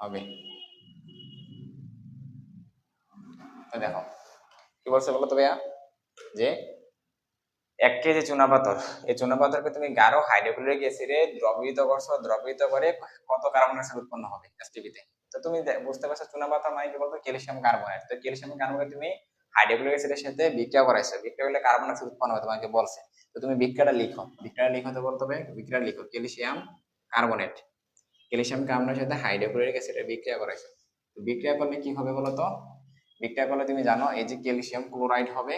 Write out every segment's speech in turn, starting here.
হবে। তো দেখো কি বলছে বলো তো ভাইয়া, যে 1 কেজি চুনাপাথর, এই চুনাপাথরকে তুমি গাঢ় হাইড্রোক্লোরিক অ্যাসিডে দ্রবীভূত করছো, দ্রবীভূত করে কত কার্বন ডাই অক্সাইড উৎপন্ন হবে এসটিপিতে। তো তুমি বুঝতে পারছো চুনাপাথর মানে কি বলতো, ক্যালসিয়াম কার্বনেট। তো ক্যালসিয়াম কার্বনেট তুমি হাইড্রোক্লোরিক অ্যাসিডের সাথে বিক্রিয়া করাইছো, বিক্রিয়া করলে কার্বন ডাই অক্সাইড উৎপন্ন হবে তোমাকে বলছে। তো তুমি বিক্রিয়াটা লিখো, বিক্রিয়াটা লিখতে বলতে হবে, বিক্রিয়াটা লিখো ক্যালসিয়াম কার্বনেট, ক্যালসিয়াম কার্বনেটের সাথে হাইড্রোক্লোরিক অ্যাসিডের বিক্রিয়া করাইছো। তো বিক্রিয়া করলে কি হবে বলতো, বিক্রিয়া করলে তুমি জানো এই যে ক্যালসিয়াম ক্লোরাইড হবে,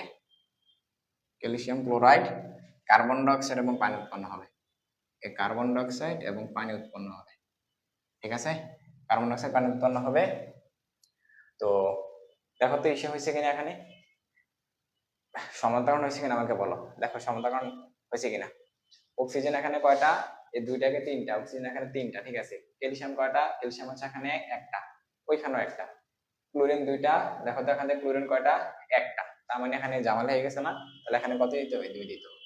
ক্যালসিয়াম ক্লোরাইড, কার্বন ডাইঅক্সাইড এবং পানি উৎপন্ন হবে। এই কার্বন ডাইঅক্সাইড এবং পানি উৎপন্ন হবে, ঠিক আছে, কার্বন ডাইঅক্সাইড পানি উৎপন্ন হবে। তো দেখো তো ইসে হয়েছে কিনা, এখানে সমান্তরাল হয়েছে কিনা আমাকে বলো, দেখো সমান্তরাল হয়েছে কিনা। অক্সিজেন এখানে কয়টা, এই দুইটাকে তিনটা, অক্সিজেন এখানে তিনটা, ঠিক আছে। ক্যালসিয়াম কয়টা, ক্যালসিয়াম হচ্ছে এখানে একটা, ওইখানেও একটা। ক্লোরিন দুইটা, দেখো তো এখানে ক্লোরিন কয়টা, একটা। তার মানে এখানে জামাল হয়ে গেছে না, তাহলে এখানে কত দিতে হবে, 2 দিতে হবে,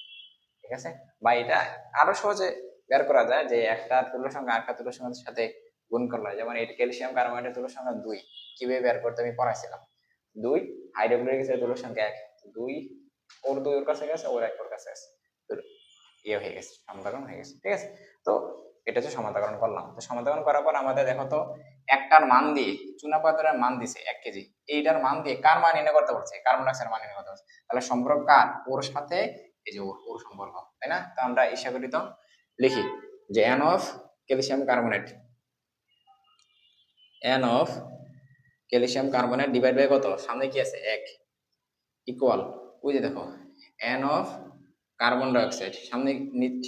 ঠিক আছে। বা এটা আরো সহজে বের করা যায়, যে একটা তুল্য সংখ্যা আরেকটা তুল্য সংখ্যার সাথে গুণ করলে, যেমন এই ক্যালসিয়াম কার্বনেটের তুল্য সংখ্যা 2, কিভাবে বের করতে আমি পড়াইছিলাম। 2 হাইড্রোক্লোরিক অ্যাসিডের তুল্য সংখ্যা 1, 2 ওর 2 ওর কাছে গেছে, ওর 1 ওর কাছে আছে, তো ইয়ে হয়ে গেছে, সমাধান হয়ে গেছে, ঠিক আছে। তো এটা হচ্ছে সমাধান করলাম। তো সমাধান করার পর আমাদের দেখো তো একটার মান দিয়ে, চুনাপাথরের মান দিছে 1 কেজি, এইটার মান দিয়ে কার মান নির্ণয় করতে বলছে, কার্বন ডাইঅক্সাইডের মান নির্ণয় করতে বলছে। তাহলে সম্পর্ক কার, ওর সাথে এই যে ওর সম্পর্ক, তাই না। তো আমরা ইচ্ছা করি তো লিখি যে n of calcium carbonate, n of calcium carbonate divide by কত, সামনে কি আছে 1, ইকুয়াল, ওই যে দেখো এন অফ কার্বন ডাইঅক্সাইড, সামনে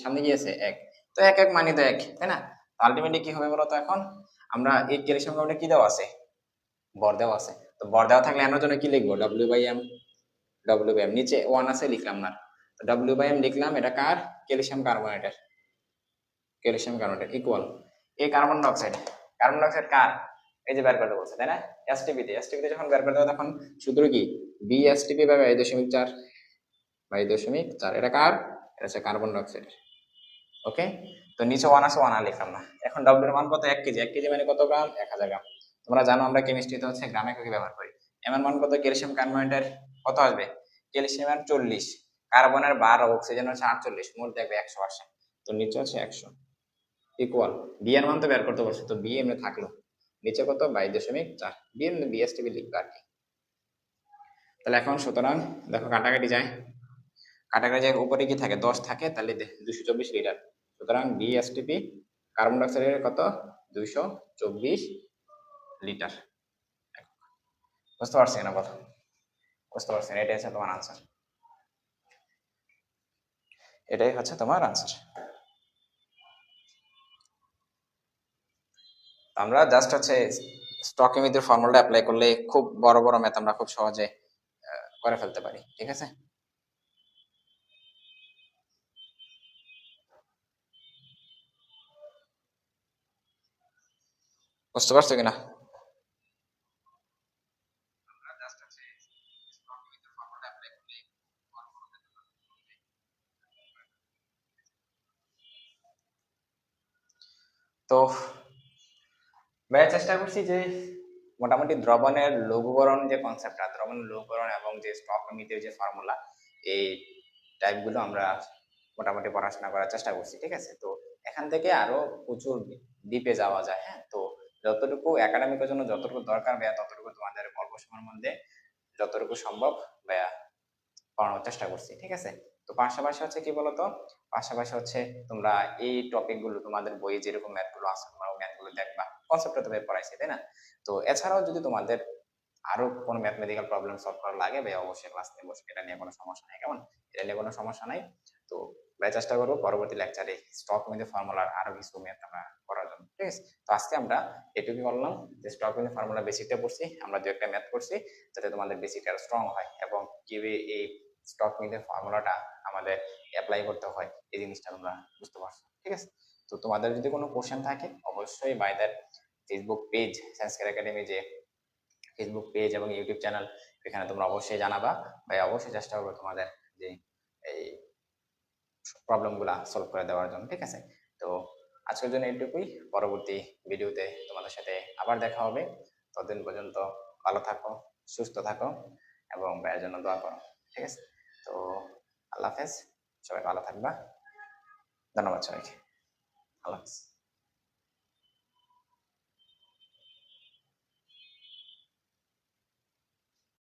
সামনে কি আছে 1, তো 1 1 মানে তো 1, তাই না। আলটিমেটলি কি হবে বলতো, এখন আমরা এই ক্যালসিয়াম কার্বনেট কি দেওয়া আছে, ভর দেওয়া আছে। তো ভর দেওয়া থাকলে এর জন্য কি লিখবো, W by M, W by M নিচে 1 আছে লিখলাম না, তো ডব্লিউ বাই এম লিখলাম, এটা কার, ক্যালসিয়াম কার্বনেটের, ক্যালসিয়াম কার্বনেট ইকুয়াল এই কার্বন ডাইঅক্সাইড, কার্বন ডাইঅক্সাইড কার, এই যে বের করতে বলছে, তাই না। এসটিপিতে, এসটিপিতে যখন বের করতে হবে তখন সূত্র কি, বি এসটিপি বাই 22.4, 22.4, এটা কার, এটা হচ্ছে কার্বন ডাইঅক্সাইড, ওকে। তো নিচে 1 আছে, 1 আর লিখলাম না। এখন ডব্লিউ এর মান কত, 1 কেজি, 1 কেজি মানে কত গ্রাম, 1000 গ্রাম। তোমরা জানো আমরা কেমিস্ট্রিতে হচ্ছে গ্রাম এককে ব্যবহার করি। এম এর মান কত, ক্যালসিয়াম কার্বনেটের কত আসবে, ক্যালসিয়ামের 40, কার্বনের 12, অক্সিজেন হচ্ছে 48, মোট দেখবে 100 আসে, তো নিচে হচ্ছে 100 ইকুয়াল, বি এর মান তো বের করতে বলছে, তো বি এমনি থাকলো, নিচে কত 22.4, বি এমনি বিএসটিবি লিখবে আর কি। তাহলে এখন সুতরাং দেখো কাটাকাটি যায়, কাটাকাটি যায়, উপরে কি থাকে 10 থাকে, তাহলে 224 লিটার, সুতরাং বিএসটিপি কার্বন ডাইঅক্সাইডের কত, 224 লিটার। বুঝতে পারছি না কথা, বুঝতে পারছি না, এটাই হচ্ছে তোমার আনসার, এটাই হচ্ছে তোমার আনসার। আমরা জাস্ট হচ্ছে স্টকিওমেট্রির ফর্মুলাটা অ্যাপ্লাই করলে খুব বড় বড় ম্যাথ আমরা খুব সহজে করে ফেলতে পারি, ঠিক আছে। বুঝতে পারছো কিনা। তো ভাইয়া চেষ্টা করছি যে মোটামুটি দ্রবণের লঘুকরণ যে কনসেপ্টটা, দ্রবণের লঘুকরণ এবং যে স্টকিওমেট্রির যে ফর্মুলা, এই টাইপগুলো আমরা মোটামুটি পড়াশোনা করার চেষ্টা করছি, ঠিক আছে। তো এখান থেকে আরো প্রচুর ডিপে যাওয়া যায়, হ্যাঁ। তো যতটুকু একাডেমিকের জন্য যতটুকু দরকার ভাইয়া, ততটুকু তোমাদের অল্প সময়ের মধ্যে যতটুকু সম্ভব ভাইয়া পড়ানোর চেষ্টা করছি, ঠিক আছে। তো পাশাপাশি হচ্ছে কি বলতো, পাশাপাশি হচ্ছে তোমরা এই টপিক গুলো তোমাদের বইয়ে যেরকম ম্যাথ গুলো আছে, তোমরা ম্যাথ গুলো দেখবা, কনসেপ্টটা তো পড়াইছে, তাই না। তো এছাড়াও যদি তোমাদের আরো কোনো ম্যাথমেটিক্যাল প্রবলেম সলভ করা লাগে ভাই, অবশ্যই ক্লাস নিয়ে বসবে, এটা নিয়ে কোনো সমস্যা নাই, কেমন, এটা নিয়ে কোনো সমস্যা নাই। তো ভাই চেষ্টা করবো পরবর্তী লেকচারে স্টক উইথ ফর্মুলার আরো কিছু ম্যাথ আমরা করার জন্য, ঠিক আছে। তো আজকে আমরা এটুকুই করলাম, যে স্টক উইথ ফর্মুলা বেসিকটা পড়ছি, আমরা 2 একটা ম্যাথ করছি, যাতে তোমাদের বেসিকটা স্ট্রং হয় এবং কিভাবে এই স্টক উইথ ফর্মুলাটা আমাদের অ্যাপ্লাই করতে হয়, এই জিনিসটা তোমরা বুঝতে পারছো, ঠিক আছে। তো তোমাদের যদি কোনো কোশ্চেন থাকে অবশ্যই by that Facebook page, Science Care Academy যে ফেসবুক পেজ এবং ইউটিউব চ্যানেল, এখানে তোমরা অবশ্যই জানাবা ভাই, অবশ্যই চেষ্টা করবো তোমাদের যে এই প্রবলেমগুলা সলভ করে দেওয়ার জন্য, ঠিক আছে। তো আজকের জন্য এইটুকুই। পরবর্তী ভিডিওতে তোমাদের সাথে আবার দেখা হবে। ততদিন পর্যন্ত ভালো থাকো, সুস্থ থাকো এবং ভাইয়ের জন্য দোয়া করো। ঠিক আছে? তো আল্লাহ হাফেজ, সবাই ভালো থাকবা। ধন্যবাদ সবাইকে। আল্লাহ হাফেজ।